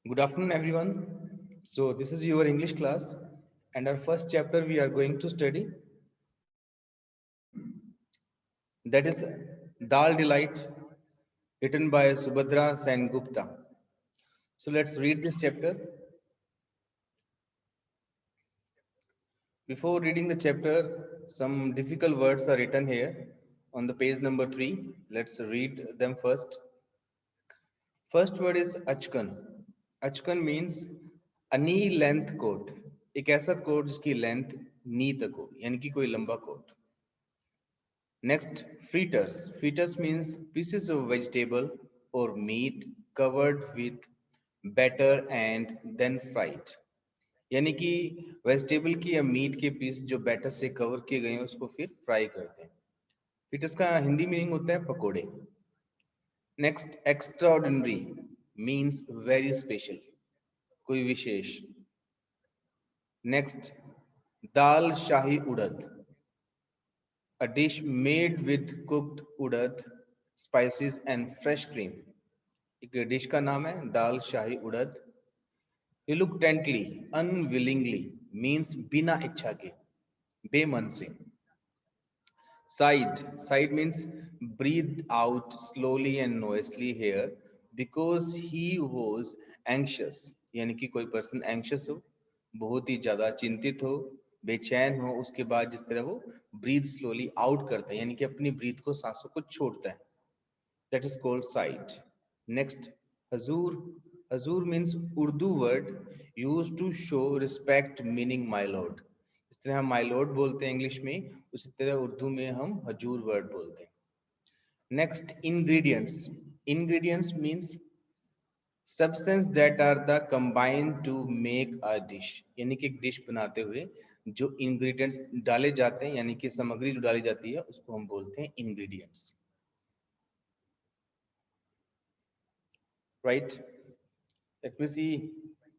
Good afternoon, everyone. So, this is your English class, and our first chapter we are going to study that is Dal Delight, written by Subhadra Sen Gupta. So, let's read this chapter. Before reading the chapter, some difficult words are written here on the page number 3. Let's read them first. First word is achkan. Achkan means a knee length coat. एक ऐसा coat जिसकी length नी तक हो यानी कि कोई लंबा coat. Next, fritters. Fritters means pieces of vegetable or meat covered with batter and then fried. यानी कि वेजिटेबल की या मीट के पीस जो बैटर से कवर किए गए हैं उसको फिर फ्राई करते हैं. फ्रिटर्स का हिंदी मीनिंग होता है पकोड़े. Next, extraordinary means very special, कोई विशेष. Next, dal shahi urad, a dish made with cooked urad, spices and fresh cream. एक डिश का नाम है दाल शाही उड़द. Reluctantly, unwillingly means बिना इच्छा के, बेमन से. Sighed means breathed out slowly and noisily here because he was anxious. यानी कि कोई पर्सन एंशियस हो, बहुत ही ज्यादा चिंतित हो, बेचैन हो, उसके बाद जिस तरह वो ब्रीथ स्लोली आउट करता है यानी कि अपनी ब्रीथ को, सांसों को छोड़ता है, that is called sighed. Next, hazur. Hazur means Urdu word used to show respect, meaning my lord. इस तरह हम माई लॉर्ड बोलते हैं इंग्लिश में, उसी तरह उर्दू में हम हजूर वर्ड बोलते हैं. Next, ingredients. Ingredients means substance that are the combined to make a dish. यानी कि एक डिश बनाते हुए जो इंग्रेडिएंट्स डाले जाते हैं यानी कि सामग्री जो डाली जाती है उसको हम बोलते हैं ingredients. Right? Let me see.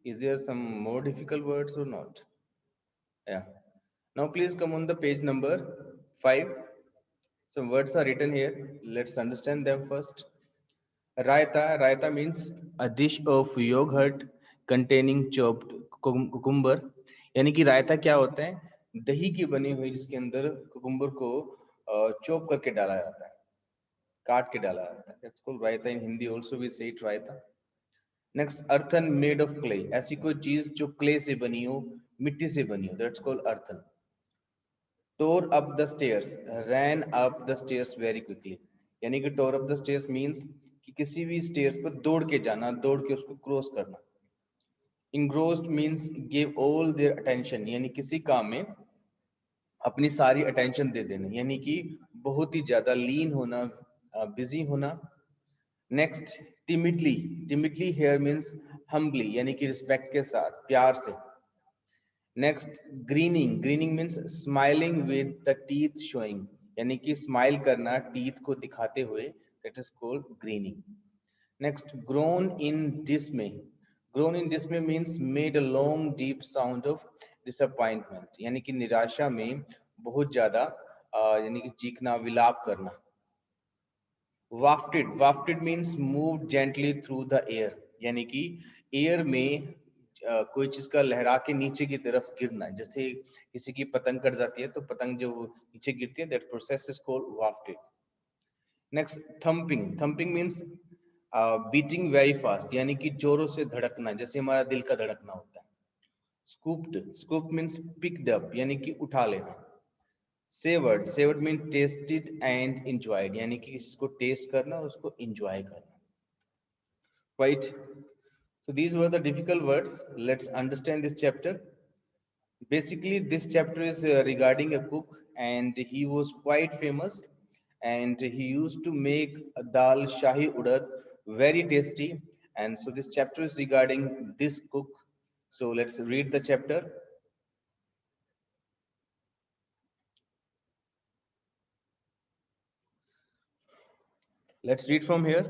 Is there some more difficult words or not? Yeah. Now please come on the page number 5. Some words are written here. Let's understand them first. Raita. Raita means a dish of yogurt containing chopped cucumber. यानी कि रायता क्या होता है? दही की बनी हुई जिसके अंदर कुकुम्बर को चॉप करके डाला जाता है, काट के डाला जाता है. That's called raita. In Hindi also we say it raita. Next, earthen made of clay. ऐसी कोई चीज जो क्ले से बनी हो, मिट्टी से बनी हो, that's called earthen. Tore up the stairs, ran up the stairs very quickly. यानी कि tore up the stairs means कि किसी भी स्टेयर्स पर दौड़ के जाना, दौड़ के उसको क्रॉस करना. Engrossed means give all their attention, यानी किसी काम में अपनी सारी अटेंशन दे देना, यानी कि बहुत ही ज्यादा लीन होना, बिजी होना. Next, timidly. Timidly here means humbly, यानी कि रिस्पेक्ट के साथ, प्यार से. Next, grinning. Grinning means smiling with the teeth showing, यानी कि स्माइल करना टीथ को दिखाते हुए, that is called grinning. Next, grown in डिसमे. Grown in डिसमे means made a long deep sound of disappointment, यानी कि निराशा में बहुत ज्यादा यानी कि चीखना, विलाप करना. wafted. Wafted means moved gently through the air, यानी कि एयर में कोई चीज का लहरा के नीचे की तरफ गिरना. जैसे किसी की पतंग कट जाती है तो पतंग जो नीचे गिरती है, that process is called wafted. Next, thumping. Thumping means beating very fast, यानी कि जोरों से धड़कना, जैसे हमारा दिल का धड़कना होता है. Scooped. Scoop means picked up, यानी कि उठा लेना. Savoured. Savoured mean tested and enjoyed, यानी कि इसको टेस्ट करना और उसको enjoy करना. Right? So these were the difficult words. Let's understand this chapter. Basically, this chapter is regarding a cook, and he was quite famous, and he used to make a dal shahi udad very tasty. And so this chapter is regarding this cook. So let's read the chapter. Let's read from here.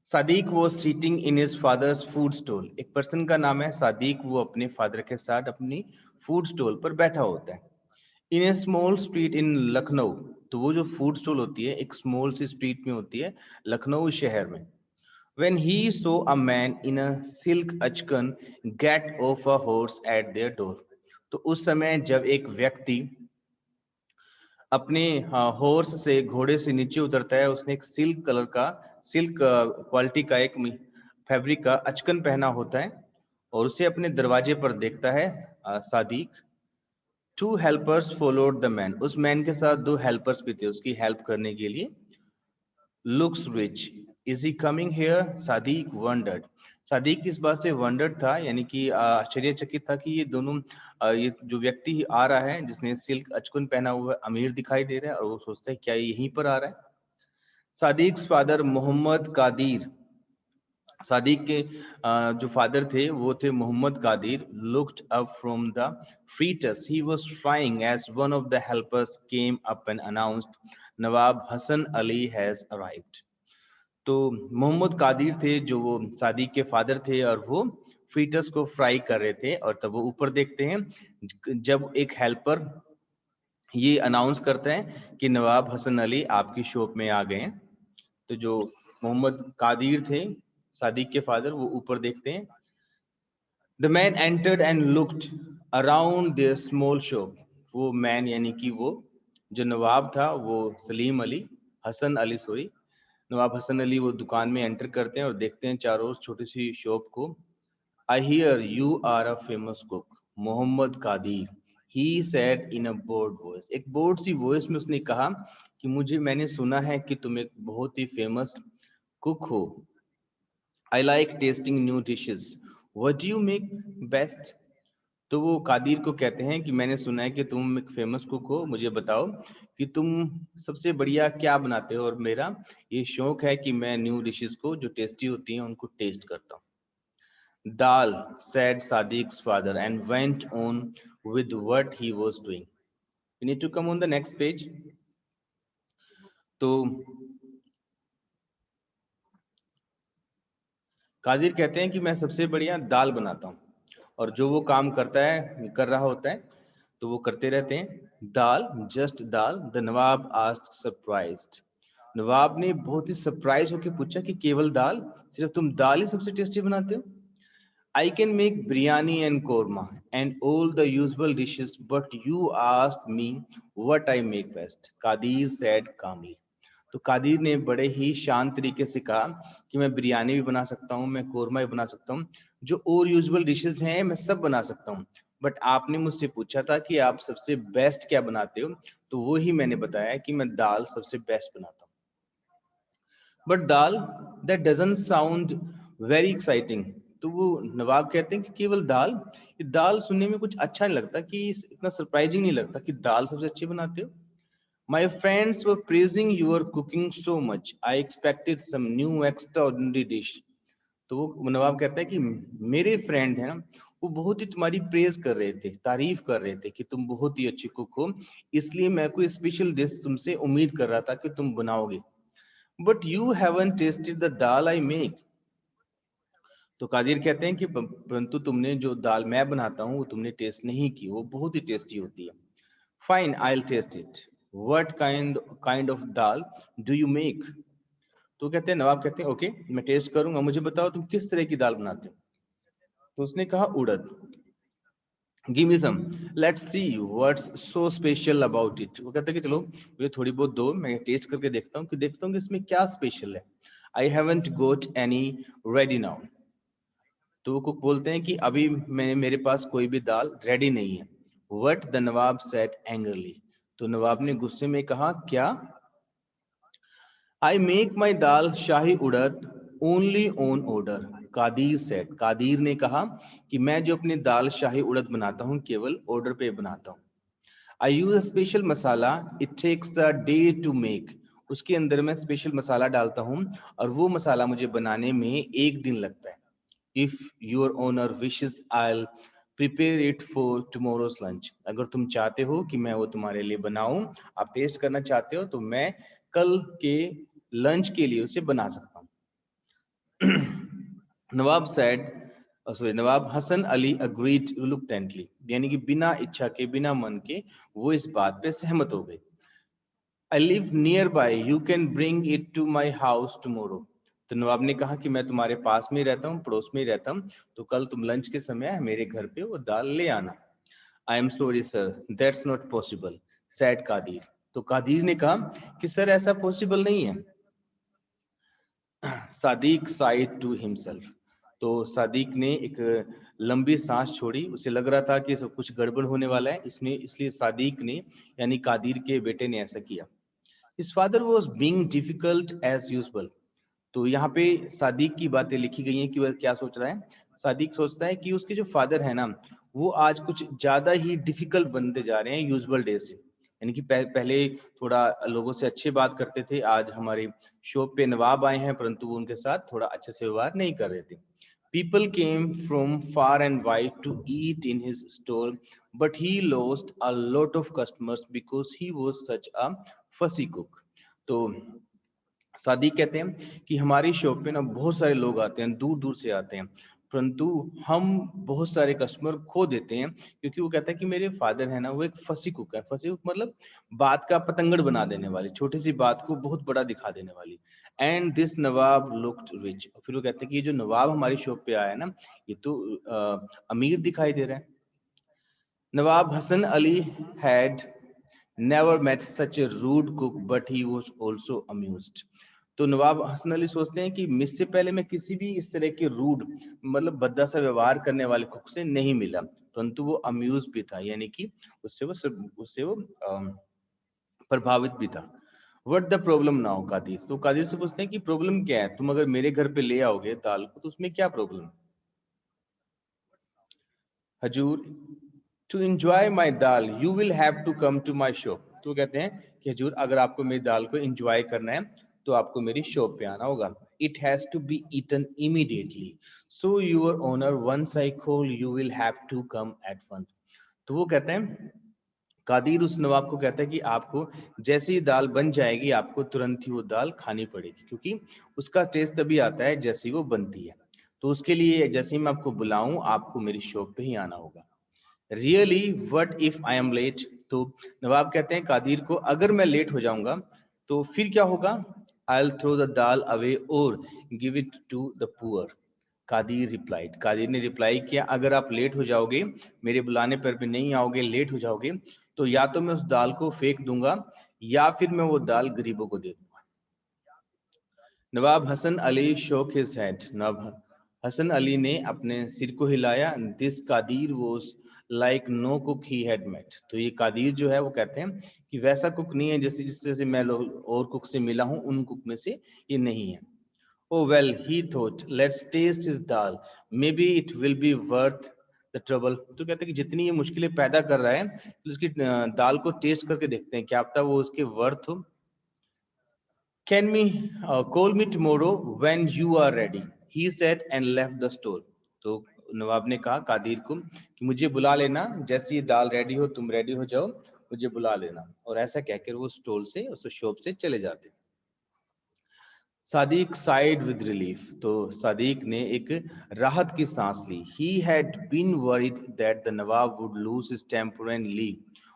Sadiq was sitting in his father's food stall. एक person का नाम है सादिक, वो अपने father के साथ अपनी food stall पर बैठा होता है. इन ए स्मॉल स्ट्रीट इन लखनऊ. तो वो जो फूड स्टॉल होती है एक स्मॉल सी स्ट्रीट में होती है लखनऊ शहर में. when he saw a man in a silk achkan get off a horse at their door. तो उस समय जब एक व्यक्ति अपने हॉर्स से घोड़े से नीचे उतरता है, उसने एक सिल्क क्वालिटी का एक फैब्रिक का अचकन पहना होता है और उसे अपने दरवाजे पर देखता है Sadiq. Two helpers followed the man, उस मैन के साथ दो हेल्पर्स भी थे उसकी हेल्प करने के लिए। Looks rich, is he coming here, Sadiq wondered, Sadiq इस बात से वंडर्ड था यानी कि आश्चर्यचकित था कि ये दोनों ये जो व्यक्ति आ रहा है जिसने सिल्क अचकन पहना हुआ अमीर दिखाई दे रहा है और वो सोचता है क्या ये यहीं पर आ रहा है। सादिक फादर मोहम्मद कादिर, सादिक के जो फादर थे वो थे Mohammed Qadir. Looked up from the fetus he was flying as one of the helpers came up and announced Nawab Hasan Ali has arrived। तो मोहम्मद कादिर थे जो वो सादिक के फादर थे और वो फीटस को फ्राई कर रहे थे और तब वो ऊपर देखते हैं जब एक हेल्पर ये अनाउंस करता है कि नवाब हसन अली आपकी शॉप में आ गए हैं। तो जो मोहम्मद कादिर थे सादिक के फादर वो ऊपर देखते हैं। The man entered and looked around their small shop, वो मैन यानी कि वो जो नवाब था वो सलीम अली हसन अली सॉरी नवाब हसन अली वो दुकान में एंटर करते हैं और देखते हैं चारों ओर छोटी सी शॉप को। I hear you are a famous cook Mohammed Qadir, he said in a bored voice, एक बोर्ड सी वॉइस में उसने कहा कि मैंने सुना है कि तुम एक बहुत ही फेमस कुक हो। I like testing new dishes, what do you make best. तो वो कादिर को कहते हैं कि मैंने सुना है कि तुम एक फेमस कुक हो, मुझे बताओ कि तुम सबसे बढ़िया क्या बनाते हो और मेरा ये शौक है कि मैं न्यू डिशेस को जो टेस्टी होती हैं उनको टेस्ट करता हूँ। दाल, said Sadiq's father and went on with what he was doing. We need to come on the next page. तो कादिर कहते हैं कि मैं सबसे बढ़िया दाल बनाता हूँ और जो वो काम कर रहा होता है तो वो करते रहते हैं। Dal, just dal, the nawab asked surprised, नवाब ने बहुत ही सरप्राइज होकर पूछा कि केवल दाल, सिर्फ तुम दाल ही सबसे टेस्टी बनाते हो। I can make biryani and korma and all the usual dishes, but you asked me what I make best, Kadir said calmly. तो कादिर ने बड़े ही शांत तरीके से कहा कि मैं बिरयानी भी बना सकता हूँ, मैं कोरमा भी बना सकता हूँ, जो और यूजुअल डिशेस हैं मैं सब बना सकता हूँ, बट आपने मुझसे पूछा था कि आप सबसे बेस्ट क्या बनाते हो, तो वो ही मैंने बताया कि मैं दाल सबसे बेस्ट बनाता हूँ। But dal, that doesn't sound very exciting. तो वो नवाब कहते हैं कि केवल दाल, ये दाल सुनने में कुछ अच्छा नहीं लगता, कि इतना सरप्राइजिंग नहीं लगता कि दाल सबसे अच्छी बनाते हो। My friends were praising your cooking so much, I expected some new extraordinary dish. तो वो नवाब कहता है कि मेरे फ्रेंड है ना वो बहुत ही तुम्हारी प्रेज कर रहे थे, तारीफ कर रहे थे कि तुम बहुत ही अच्छी कुक हो, इसलिए मैं कोई स्पेशल डिश तुमसे उम्मीद कर रहा था कि तुम बनाओगे। But you haven't tested the dal I make. तो कादिर कहते हैं कि परंतु तुमने जो दाल मैं बनाता हूँ वो तुमने टेस्ट नहीं की, वो बहुत ही टेस्टी होती है। Fine, I will taste it, what kind of dal do you make. तो कहते हैं नवाब कहते हैं ओके मैं टेस्ट करूंगा, मुझे बताओ तुम किस तरह की दाल बनाते हो। तो उसने कहा उड़द। Give me some, let's see what's so special about it. वो कहते हैं कि चलो मुझे थोड़ी बहुत दो, मैं टेस्ट करके देखता हूँ कि इसमें क्या स्पेशल है। I haven't got any ready now. तो वो कुक बोलते हैं कि अभी मेरे पास कोई भी दाल रेडी नहीं है। What, the nawab said angrily. तो नवाब ने गुस्से में कहा क्या। I make my dal shahi urad only on order, Kadir said. Kadir ने कहा कि मैं जो अपनी दाल शाही उड़द बनाता हूँ केवल ऑर्डर पे बनाता हूँ। I use special masala, it takes a day to make. उसके अंदर मैं स्पेशल मसाला डालता हूँ और वो मसाला मुझे बनाने में एक दिन लगता है। If your owner wishes I prepare it for tomorrow's lunch. अगर तुम चाहते हो कि मैं वो तुम्हारे लिए बनाऊं, आप टेस्ट करना चाहते हो, तो मैं कल के लंच के लिए उसे बना सकता हूँ। नवाब sad sorry Nawab Hasan Ali agreed रिलुक्टेंटली, यानी कि बिना इच्छा के बिना मन के वो इस बात पे सहमत हो गए। I live nearby, you can bring it to my house tomorrow. तो नवाब ने कहा कि मैं तुम्हारे पास में ही रहता हूँ, पड़ोस में ही रहता हूँ, तो कल तुम लंच के समय मेरे घर पे वो दाल ले आना। I am sorry sir, that's not possible, said Qadir. तो कादिर ने कहा कि सर ऐसा पॉसिबल नहीं है। Sadiq said to himself. तो सादिक ने एक लंबी सांस छोड़ी, उसे लग रहा था कि सब कुछ गड़बड़ होने वाला है, इसलिए सादिक ने यानी कादिर के बेटे ने ऐसा किया। His father was being difficult as usual. तो यहाँ पे सादिक की बातें लिखी गई हैं कि वह क्या सोच रहा है। सादिक सोचता है कि उसके जो फादर है ना, वो आज कुछ ज्यादा ही डिफिकल्ट बनते जा रहे हैं यूजुअल डे से। यानी कि पहले थोड़ा लोगों से अच्छे बात करते थे, आज हमारे शॉप पे नवाब आए हैं परंतु वो उनके साथ थोड़ा अच्छे से व्यवहार नहीं कर रहे थे। People came from far and wide to eat in his stall, but he lost a lot of customers because he was such a fussy cook. तो सादिक कहते हैं कि हमारी शॉप पे ना बहुत सारे लोग आते हैं, दूर दूर से आते हैं, परंतु हम बहुत सारे कस्टमर खो देते हैं क्योंकि वो कहता है कि मेरे फादर है ना, वो एक फसी कुक है। फसी कुक मतलब बात का पतंगड़ बना देने वाली, छोटी सी बात को बहुत बड़ा दिखा देने वाली। And this Nawab looked rich. फिर वो कहते हैं कि ये जो नवाब हमारी शॉप पे आया है ना, ये तो अमीर दिखाई दे रहा है। नवाब Hasan Ali had never met such a rude cook, but he was also amused. तो नवाब हसन अली सोचते हैं कि मुझसे पहले मैं किसी भी इस तरह के रूड मतलब भद्दा सा व्यवहार करने वाले कुक से नहीं मिला, परंतु वो अम्यूज भी था, यानी कि उससे वो प्रभावित भी था। What the problem now Qadir. तो कादिर से पूछते हैं कि प्रॉब्लम क्या है, तुम अगर मेरे घर पे ले आओगे दाल को तो उसमें क्या प्रॉब्लम। हजूर, to enjoy my dal you will have to come to my shop. तो कहते हैं कि हजूर अगर आपको मेरी दाल को एंजॉय करना है तो आपको मेरी शॉप पे आना होगा। It has to be eaten immediately, so your honour once I call you will have to come at one. तो वो कहते हैं, कादिर उस नवाब को कहता है कि आपको जैसे ही दाल बन जाएगी आपको तुरंत ही वो दाल खानी पड़ेगी, क्योंकि उसका टेस्ट तभी आता है जैसे ही वो बनती है। तो उसके लिए जैसे ही मैं आपको बुलाऊं आपको मेरी शॉप पे ही आना होगा। Really what if I am late. तो नवाब कहते हैं कादिर को, अगर मैं लेट हो जाऊंगा तो फिर क्या होगा। I will throw the dal away और give it to the poor. Kadir replied. Kadir ने रिप्लाई किया, अगर आप लेट हो जाओगे, मेरे बुलाने पर भी नहीं आओगे, लेट हो जाओगे, तो या तो मैं उस दाल को फेंक दूंगा या फिर मैं वो दाल गरीबों को दे दूंगा। नवाब Hasan Ali shook his head. Nawab Hasan Ali ने अपने सिर को हिलाया। This Qadir was like no cook he had met. तो ये कादिर जो है वो कहते हैं कि वैसा कुक नहीं है जैसे जिस तरह से मैं और कुक से मिला हूं, उन कुक में से ये नहीं है। Oh well he thought, let's taste his dal, maybe it will be worth the trouble. तो कहते हैं कि जितनी ये मुश्किलें पैदा कर रहा है तो उसकी दाल को टेस्ट करके देखते हैं, क्या पता वो उसके वर्थ हो। Can me call me tomorrow when you are ready, he said and left the store. तो नवाब ने कहा कादिर को कि मुझे बुला लेना जैसे ये दाल रेडी हो, तुम रेडी हो जाओ, मुझे बुला लेना। और ऐसा कहकर वो स्टॉल से, उस शॉप से चले जाते। Sadiq sighed with relief. तो सादिक ने एक राहत की सांस ली। He had been worried that the nawab would lose his temper and leave.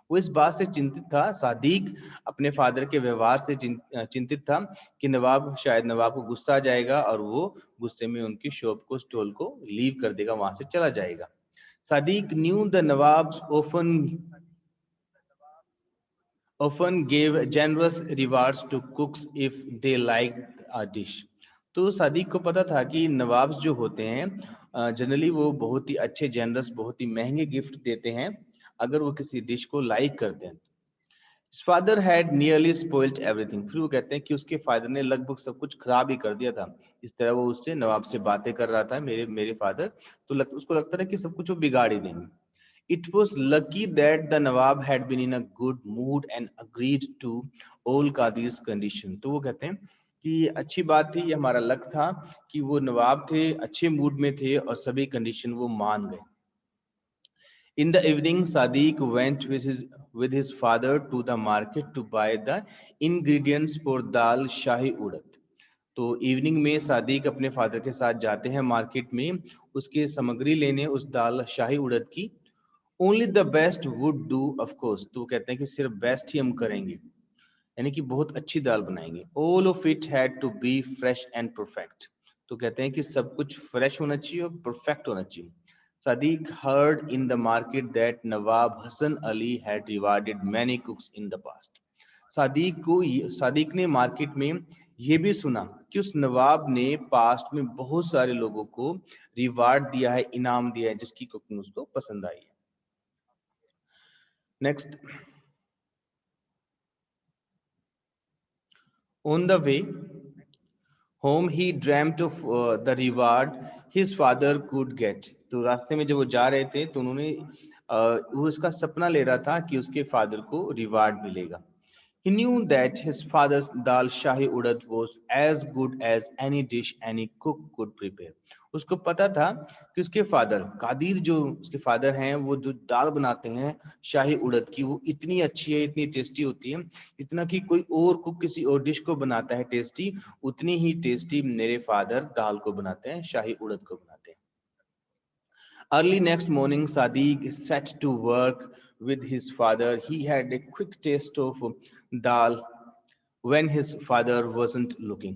वो इस बात से चिंतित था, सादिक अपने फादर के व्यवहार से चिंतित था कि नवाब शायद नवाब को गुस्सा आ जाएगा और वो गुस्से में उनकी शॉप को, स्टॉल को लीव कर देगा, वहां से चला जाएगा। Sadiq new the nawabs often gave generous rewards to cooks if they liked a dish. तो सादिक को पता था कि नवाब्स जो होते हैं जनरली वो बहुत ही अच्छे, जेनरस, बहुत ही महंगे गिफ्ट देते हैं अगर वो किसी डिश को लाइक करते हैं। His father had nearly spoiled everything. फिर वो कहते हैं कि उसके फादर ने लगभग सब कुछ खराब ही कर दिया था। इस तरह वो उससे नवाब से बातें कर रहा था, मेरे मेरे फादर, तो उसको लगता था कि सब कुछ वो बिगाड़ ही देंगे। It was lucky that the Nawab had been in a good mood and agreed to all Qadir's condition. तो वो कहते हैं कि अच्छी बात थी, ये हमारा लक था कि वो नवाब थे, अच्छे मूड में थे और सभी कंडीशन वो मान गए। In the evening, Sadiq went with his father to the market to buy the ingredients for dal shahi urad. तो इवनिंग में सादिक अपने फादर के साथ जाते हैं मार्केट में उसकी सामग्री लेने, उस दाल शाही उड़द की। Only the best would do of course. तो वो कहते हैं कि सिर्फ बेस्ट ही हम करेंगे। यानी कि बहुत अच्छी दाल बनाएंगे। All of it had to be fresh and perfect. तो कहते हैं कि सब कुछ फ्रेश होना चाहिए और परफेक्ट होना चाहिए। Sadiq heard in the market that Nawab Hassan Ali had rewarded many cooks in the past. Sadiq ने मार्केट में ये भी सुना कि उस नवाब ने पास्ट में बहुत सारे लोगों को रिवार्ड दिया है, इनाम दिया है, जिसकी कुकिंग उसको पसंद आई है। Next, on the way home he dreamed of the reward his father could get. तो रास्ते में जब वो जा रहे थे तो उन्होंने वो इसका सपना ले रहा था कि उसके फादर को रिवार्ड मिलेगा। He knew that his father's dal shahi urad was as good as any dish any cook could prepare. उसको पता था कि उसके फादर कादिर, जो उसके फादर हैं, वो जो दाल बनाते हैं शाही उड़द की, वो इतनी अच्छी है, इतनी टेस्टी होती है, इतना कि कोई और कुक किसी और डिश को बनाता है टेस्टी, उतनी ही टेस्टी मेरे फादर दाल को बनाते हैं, शाही उड़द को बनाते हैं। Early next morning, Sadiq set to work with his father. He had a quick taste of dal when his father wasn't looking.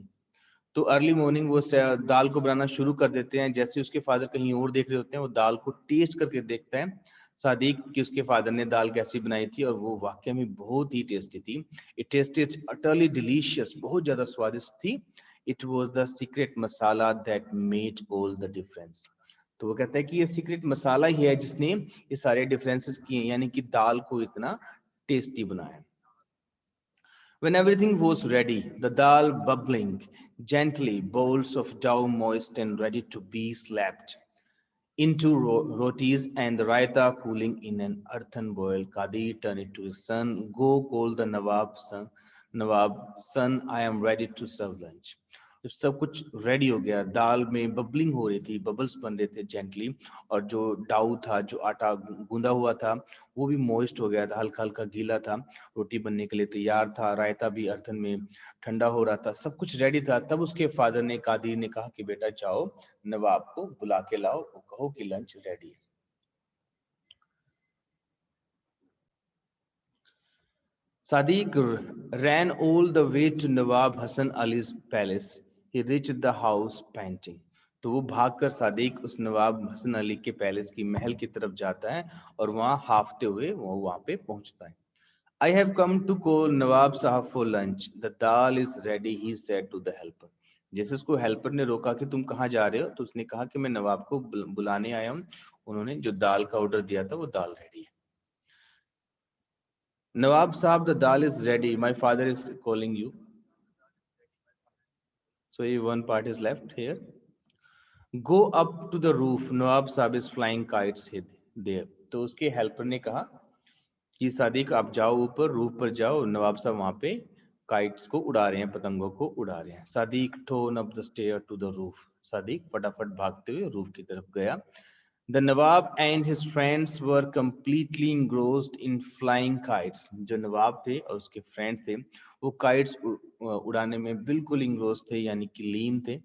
तो अर्ली मॉर्निंग वो दाल को बनाना शुरू कर देते हैं। जैसे उसके फादर कहीं और देख रहे होते हैं, वो दाल को टेस्ट करके देखता है सादिक कि उसके फादर ने दाल कैसी बनाई थी, और वो वाकई में बहुत ही टेस्टी थी। इट टेस्टेड अटरली डिलीशियस, बहुत ज्यादा स्वादिष्ट थी। It was the secret masala that made all the difference. तो वो कहता है कि ये सीक्रेट मसाला ही है जिसने ये सारे डिफरेंसेस किए, यानी कि दाल को इतना टेस्टी बनाया। When everything was ready, the dal bubbling gently, bowls of dough moist and ready to be slapped into rotis, and the raita cooling in an earthen boil, Qadir turned it to his son. Go call the Nawab, son. Nawab, son, I am ready to serve lunch. जब सब कुछ ready हो गया, दाल में bubbling हो रही थी, bubbles बन रहे थे जेंटली, और जो डाउ था, जो आटा गूंदा हुआ था, वो भी मॉइस्ट हो गया था, हल्का हल्का गीला था, रोटी बनने के लिए तैयार था, रायता भी अर्थन में ठंडा हो रहा था, सब कुछ रेडी था। तब उसके फादर ने, कादिर ने कहा कि बेटा जाओ, नवाब को बुला के लाओ, कहो कि लंच रेडी है। Sadiq ran all the way to Nawab Hassan Ali's palace. He reached the house panting. तो वो भागकर सादिक उस नवाब हसन अली के पैलेस की महल की तरफ जाता है, और वहां हाफते हुए वो वहां पे पहुंचता है। I have come to call Nawab Sahab for lunch. The dal is ready, he said to the helper. जैसे उसको हेल्पर ने रोका कि तुम कहाँ जा रहे हो, तो उसने कहा कि मैं नवाब को बुलाने आया हूँ। उन्होंने जो दाल का ऑर्डर दिया था वो दाल रेडी है। Nawab Sahab, the dal is ready. My father is calling you. So one part is left here. Go up to the roof. Nawab Sahab is flying kites there. तो उसके हेल्पर ने कहा कि सादिक आप जाओ ऊपर, रूफ पर जाओ, नवाब साहब वहां पे काइट्स को उड़ा रहे हैं, पतंगों को उड़ा रहे हैं। Sadiq tore up the stair to the roof. Sadiq फटाफट भागते हुए रूफ की तरफ गया। The Nawab and his friends were completely engrossed in flying kites. जो नवाब थे और उसके फ्रेंड थे, वो काइट्स उड़ाने में बिल्कुल इंग्रोस थे, यानी कि लीन थे।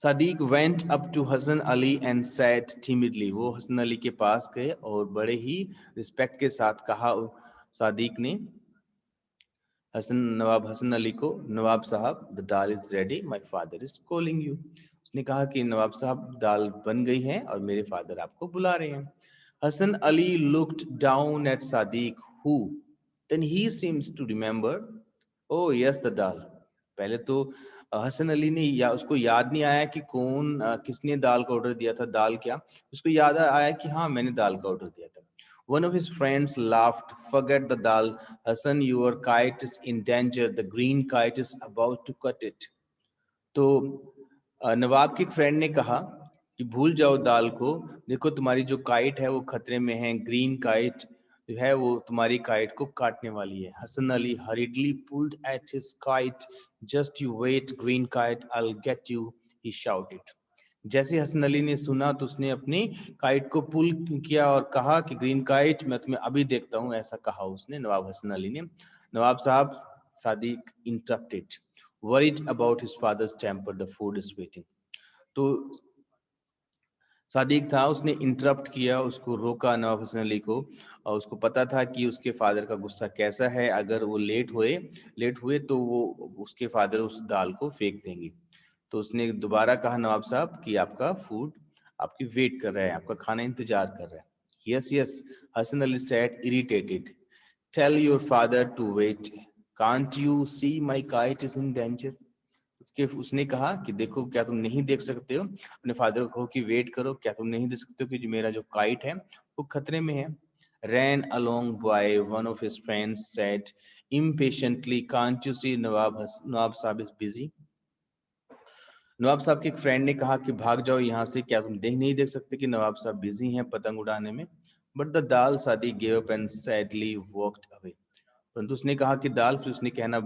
Sadiq went up to Hassan Ali and said timidly. वो हसन अली के पास गए और बड़े ही रिस्पेक्ट के साथ कहा सादिक ने नवाब हसन अली को, नवाब साहब, the dal is ready, my father is calling you. उसने कहा कि नवाब साहब दाल बन गई है और मेरे फादर आपको बुला रहे हैं। Hasan Ali looked down at Sadiq who then he seems to remember, oh yes the dal. पहले तो हसन अली ने उसको याद नहीं आया कि कौन किसने दाल का ऑर्डर दिया था, दाल क्या, उसको याद आया कि हाँ मैंने दाल का ऑर्डर दिया था। One of his friends laughed. Forget the dal, Hassan, your kite is in danger. The green kite is about to cut it. तो नवाब के एक फ्रेंड ने कहा कि भूल जाओ दाल को, देखो तुम्हारी जो काइट है वो खतरे में है, ग्रीन काइट जो है वो तुम्हारी काइट को काटने वाली है। Hasan Ali hurriedly pulled at his kite. Just you wait, green kite, I'll get you, he shouted. जैसे हसन अली ने सुना तो उसने अपनी काइट को पुल किया और कहा कि ग्रीन काइट, मैं तुम्हें अभी देखता हूं, ऐसा कहा उसने, नवाब हसन अली ने। Nawab Sahab, Sadiq interrupted, worried about his father's temper, the food is waiting. तो सादिक था, उसने इंटरप्ट किया, उसको रोका नवाब हसन अली को, और उसको पता था कि उसके फादर का गुस्सा कैसा है, अगर वो लेट हुए तो वो उसके फादर उस दाल को फेंक देंगे। तो उसने दोबारा कहा नवाब साहब कि आपका फूड आपकी वेट कर रहा है, आपका खाना इंतजार कर रहा है। Yes yes, Hasan Ali said irritated, tell your father to wait, can't you see my kite is in danger. उसने कहा कि देखो, क्या तुम नहीं देख सकते हो, अपने फादर को कहो कि वेट करो, क्या तुम नहीं देख सकते हो कि जो मेरा जो काइट है वो खतरे में है। ran along by one of his friends said impatiently, can't you see nawab साहब is busy। नवाब साहब के एक फ्रेंड ने कहा कि भाग जाओ यहाँ से, क्या तुम नहीं देख सकते कि नवाब साहब बिजी हैं पतंग उड़ाने में। बट द दाल सादी gave up and sadly walked away। परंतु उसने कहा कि दाल, फिर उसने कहना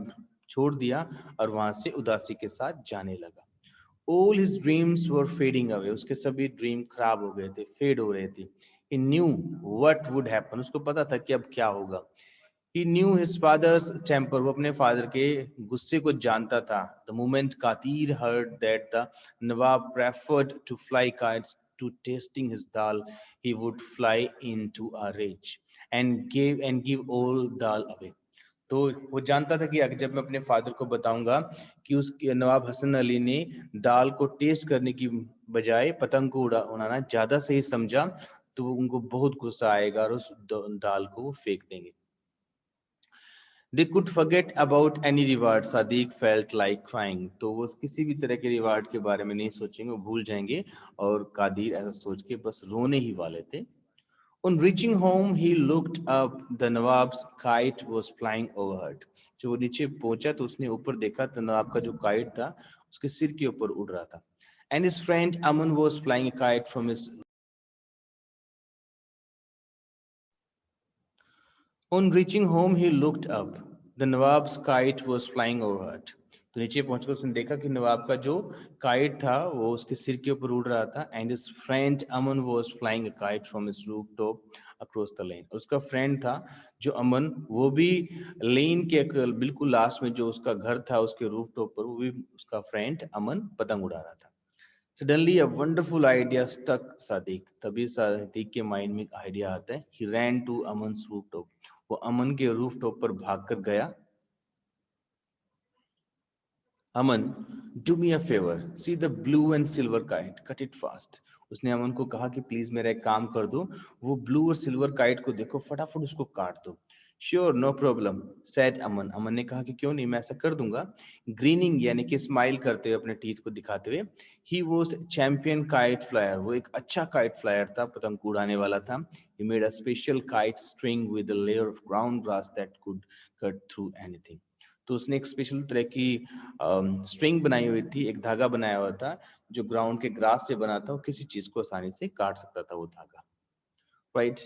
छोड़ दिया और वहां से उदासी के साथ जाने लगा। All his dreams were fading away। उसके सभी ड्रीम खराब हो गए थे, फेड हो रहे थे। He knew what would happen। उसको पता था कि अब क्या होगा। He knew his father's temper। वो अपने फादर के गुस्से को जानता था। The moment Katir heard that the Nawab preferred to fly kites to tasting his dal, he would fly into a rage and give all dal away। तो वो जानता था कि अगर जब मैं अपने फादर को बताऊंगा कि उस नवाब हसन अली ने दाल को टेस्ट करने की बजाय पतंग को उड़ाना ज्यादा सही समझा, तो उनको बहुत गुस्सा आएगा और उस दाल को वो फेंक देंगे। They could forget about any reward। Sadiq felt like crying। तो वो किसी भी तरह के रिवार्ड के बारे में नहीं सोचेंगे, वो भूल जाएंगे। और कादिर ऐसा सोच के बस रोने ही वाले थे। On reaching home, he looked up। The Nawab's kite was flying overhead। जब वो नीचे पहुंचा तो उसने ऊपर देखा तो नवाब का जो काइट था उसके सिर के ऊपर उड़ रहा था। And his friend Aman was flying a kite from his। On reaching home, he looked up। The Nawab's kite was flying overhead। तो नीचे पहुंचकर उसने देखा कि नवाब का जो काइट था वो उसके सिर के ऊपर उड़ रहा था। And his friend Aman was flying a kite from his rooftop across the lane। उसका फ्रेंड था जो अमन, वो भी लेन के बिल्कुल लास्ट में जो उसका घर था उसके रूफटॉप पर, वो भी उसका फ्रेंड अमन पतंग उड़ा रहा था। Suddenly a wonderful idea struck Sadiq। तभी सादिक के माइंड में एक आइडिया आता है। He ran to Aman's rooftop। वो अमन के रूफटॉप पर भागकर गया। Aman, do me a favour, see the blue and silver kite, cut it fast. उसने अमन को कहा कि प्लीज मेरा एक काम कर दो, वो ब्लू और सिल्वर काइट को देखो, फटाफट उसको काट दो। श्योर, नो प्रॉब्लम, सेड अमन। अमन ने कहा कि क्यों नहीं, मैं ऐसा कर दूंगा। ग्रीनिंग यानी कि स्माइल करते हुए, अपने टीथ को दिखाते हुए। He was champion kite flyer. वो एक अच्छा काइट फ्लायर था, पतंग को उड़ाने वाला था। He made a special kite string with a layer of ground grass that could cut through anything. तो उसने एक स्पेशल तरह की स्ट्रिंग बनाई हुई थी, एक धागा बनाया हुआ था जो ग्राउंड के ग्रास से बना था, वो किसी चीज को आसानी से काट सकता था वो धागा। Right.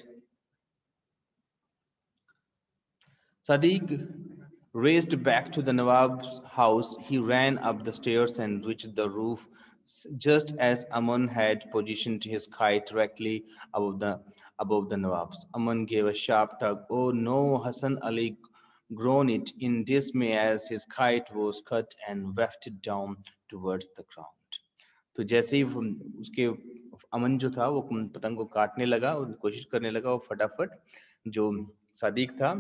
Sadiq raced back to the Nawab's house। He ran up the stairs and reached the roof just as Aman had positioned his kite directly above the Nawab's। Aman gave a sharp tug। Oh no, Hassan Ali groaned it in dismay as his kite was cut and wafted down towards the ground। तो जैसे ही उसके अमन जो था वो पतंग को काटने लगा और कोशिश करने लगा, वो फटाफट जो सादिक था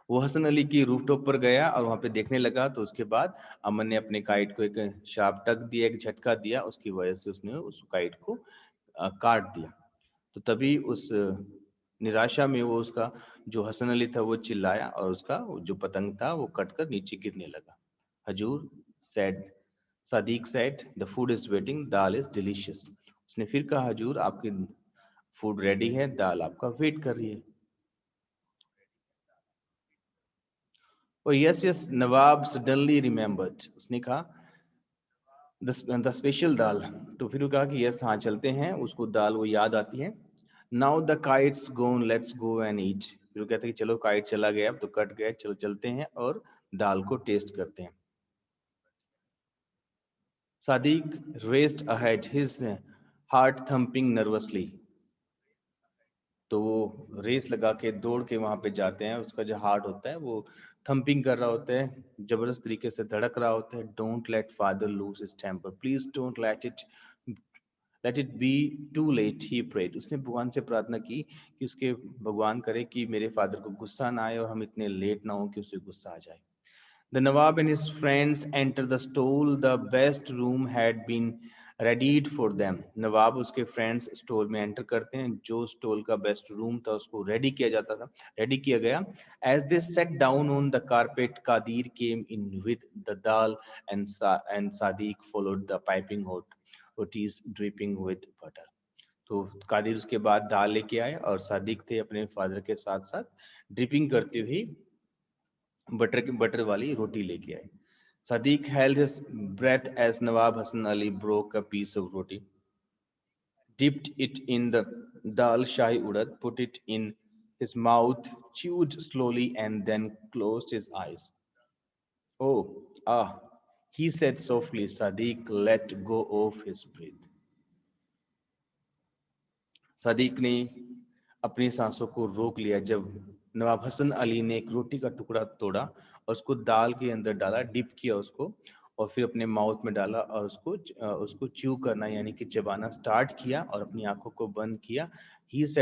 वो हसन अली की रूफटॉप पर गया और वहां पे देखने लगा। तो उसके बाद अमन ने अपने काइट को एक शार्प टक दिया, एक झटका दिया, उसकी वजह से उसने उस काइट को काट दिया। तो तभी उस निराशा में वो उसका जो हसन अली था वो चिल्लाया और उसका जो पतंग था वो कटकर नीचे गिरने लगा। हजूर said, Sadiq said, the food is waiting, dal is delicious. उसने फिर कहा, हजूर आपकी फूड रेडी है, दाल आपका वेट कर रही है। और यस यस, नवाब सडनली रिमेम्बर्ड। उसने कहा द स्पेशल दाल। तो फिर वो कहा कि यस हाँ चलते हैं, उसको दाल वो याद आती है। Now the kite's gone, let's go and eat. फिर वो कहते हैं कि चलो काइट चला गया, अब तो कट गया, चलो चलते हैं और दाल को टेस्ट करते हैं। Sadiq raced ahead, his heart thumping nervously। तो वो रेस लगा के दौड़ के वहां पे जाते हैं, उसका जो हार्ट होता है वो थंपिंग कर रहा होता है, जबरदस्त तरीके से धड़क रहा होता है। Don't let father lose his temper, please don't let it Let it be too late, he prayed. उसने भगवान से प्रार्थना की कि उसके भगवान करे कि मेरे फादर को गुस्सा ना आए और हम इतने लेट ना हो कि उसे गुस्सा आ जाए. The Nawab and his friends entered the stall. The best room had been readied for them. नवाब उसके फ्रेंड्स स्टोल में एंटर करते हैं. जो स्टोल का बेस्ट रूम था उसको रेडी किया जाता था, रेडी किया गया. As they sat down on the carpet, Qadir came in with the dal and Sadiq followed the piping hot rotis dripping with butter. तो कादिर उसके बाद दाल लेके आए और सादिक थे अपने फादर के साथ साथ ड्रिपिंग करती हुई बटर वाली रोटी लेके आए. Sadiq held his breath as Nawab Hassan Ali broke a piece of roti, dipped it in the dal shahi urad, put it in his mouth, chewed slowly, and then closed his eyes. Oh, ah, he said softly. Sadiq let go of his breath. Sadiq ने अपनी सांसों को रोक लिया जब नवाब हसन अली ने एक रोटी का टुकड़ा तोड़ा और उसको दाल के अंदर डाला, डिप किया उसको और फिर अपने माउथ में डाला और उसको च्यू करना यानी कि चबाना स्टार्ट किया और अपनी आंखों को बंद किया. He said